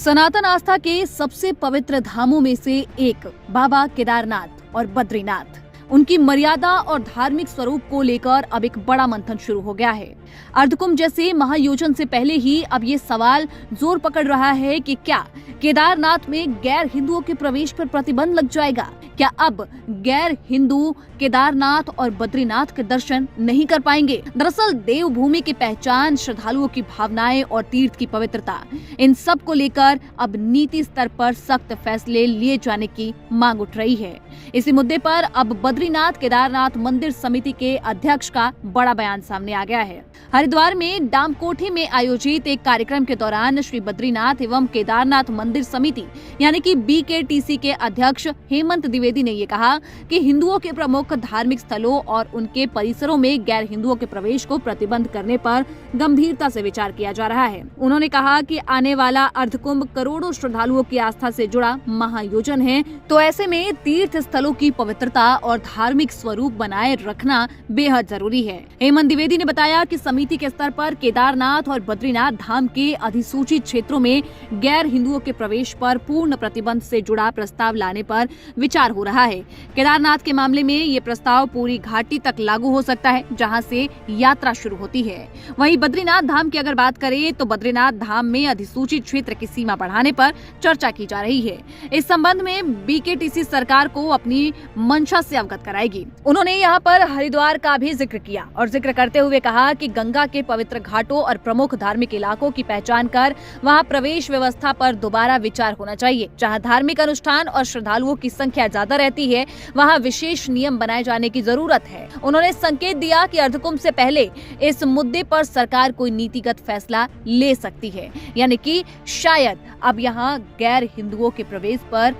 सनातन आस्था के सबसे पवित्र धामों में से एक बाबा केदारनाथ और बद्रीनाथ, उनकी मर्यादा और धार्मिक स्वरूप को लेकर अब एक बड़ा मंथन शुरू हो गया है। अर्धकुंभ जैसे महायोजन से पहले ही अब ये सवाल जोर पकड़ रहा है कि क्या केदारनाथ में गैर हिंदुओं के प्रवेश पर प्रतिबंध लग जाएगा? क्या अब गैर हिंदू केदारनाथ और बद्रीनाथ के दर्शन नहीं कर पाएंगे? दरअसल देवभूमि की पहचान, श्रद्धालुओं की भावनाएं और तीर्थ की पवित्रता, इन सब को लेकर अब नीति स्तर पर सख्त फैसले लिए जाने की मांग उठ रही है। इसी मुद्दे पर अब बद्रीनाथ केदारनाथ मंदिर समिति के अध्यक्ष का बड़ा बयान सामने आ गया है। हरिद्वार में डामकोठी में आयोजित एक कार्यक्रम के दौरान श्री बद्रीनाथ एवं केदारनाथ मंदिर समिति यानी कि BKTC के अध्यक्ष हेमंत द्विवेदी ने ये कहा कि हिंदुओं के प्रमुख धार्मिक स्थलों और उनके परिसरों में गैर हिंदुओं के प्रवेश को प्रतिबंध करने पर गंभीरता से विचार किया जा रहा है। उन्होंने कहा कि आने वाला अर्धकुंभ करोड़ों श्रद्धालुओं की आस्था से जुड़ा महायोजन है, तो ऐसे में तीर्थ स्थलों की पवित्रता और धार्मिक स्वरूप बनाए रखना बेहद जरूरी है। हेमंत द्विवेदी ने बताया कि समिति के स्तर पर केदारनाथ और बद्रीनाथ धाम के अधिसूचित क्षेत्रों में गैर हिंदुओं के प्रवेश पर पूर्ण प्रतिबंध से जुड़ा प्रस्ताव लाने पर विचार हो रहा है। केदारनाथ के मामले में ये प्रस्ताव पूरी घाटी तक लागू हो सकता है, जहां से यात्रा शुरू होती है। वहीं बद्रीनाथ धाम की अगर बात करें तो बद्रीनाथ धाम में अधिसूचित क्षेत्र की सीमा बढ़ाने पर चर्चा की जा रही है। इस संबंध में BKTC सरकार को अपनी मंशा से अवगत कराएगी। उन्होंने यहाँ पर हरिद्वार का भी जिक्र किया और जिक्र करते हुए कहा कि गंगा के पवित्र घाटों और प्रमुख धार्मिक इलाकों की पहचान कर वहाँ प्रवेश व्यवस्था पर दोबारा विचार होना चाहिए। जहाँ धार्मिक अनुष्ठान और श्रद्धालुओं की संख्या ज्यादा रहती है, वहाँ विशेष नियम बनाए जाने की जरूरत है। उन्होंने संकेत दिया कि अर्धकुंभ से पहले इस मुद्दे पर सरकार कोई नीतिगत फैसला ले सकती है, यानी कि शायद अब यहाँ गैर हिंदुओं के प्रवेश पर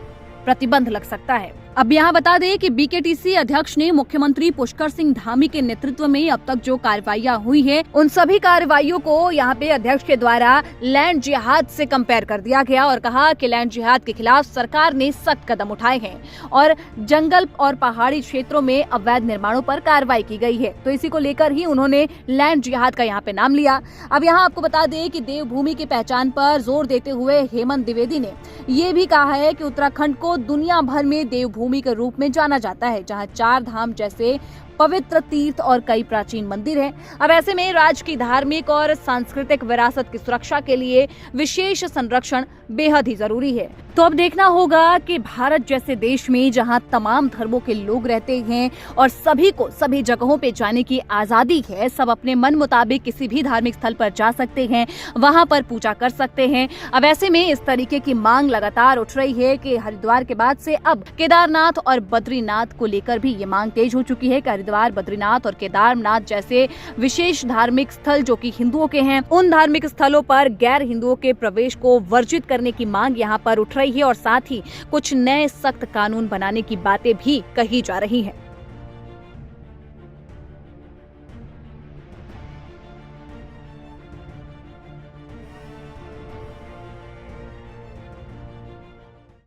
प्रतिबंध लग सकता है। अब यहाँ बता दें कि BKTC अध्यक्ष ने मुख्यमंत्री पुष्कर सिंह धामी के नेतृत्व में अब तक जो कार्रवाइयां हुई है, उन सभी कार्रवाइयों को यहाँ पे अध्यक्ष के द्वारा लैंड जिहाद से कंपेयर कर दिया गया और कहा कि लैंड जिहाद के खिलाफ सरकार ने सख्त कदम उठाए हैं और जंगल और पहाड़ी क्षेत्रों में अवैध निर्माणों पर कार्रवाई की गई है। तो इसी को लेकर ही उन्होंने लैंड जिहाद का यहाँ पे नाम लिया। अब यहाँ आपको बता दें कि देवभूमि की पहचान पर जोर देते हुए हेमंत द्विवेदी ने ये भी कहा है कि उत्तराखंड को दुनिया भर में देवभूमि के रूप में जाना जाता है, जहां 4 धाम जैसे पवित्र तीर्थ और कई प्राचीन मंदिर हैं। अब ऐसे में राज्य की धार्मिक और सांस्कृतिक विरासत की सुरक्षा के लिए विशेष संरक्षण बेहद ही जरूरी है। तो अब देखना होगा कि भारत जैसे देश में जहां तमाम धर्मों के लोग रहते हैं और सभी को सभी जगहों पे जाने की आजादी है, सब अपने मन मुताबिक किसी भी धार्मिक स्थल पर जा सकते हैं, वहां पर पूजा कर सकते हैं। अब ऐसे में इस तरीके की मांग लगातार उठ रही है कि हरिद्वार के बाद से अब केदारनाथ और बद्रीनाथ को लेकर भी ये मांग तेज हो चुकी है कि हरिद्वार, बद्रीनाथ और केदारनाथ जैसे विशेष धार्मिक स्थल जो कि हिंदुओं के हैं, उन धार्मिक स्थलों पर गैर हिंदुओं के प्रवेश को वर्जित करने की मांग यहाँ पर उठ रही है और साथ ही कुछ नए सख्त कानून बनाने की बातें भी कही जा रही हैं।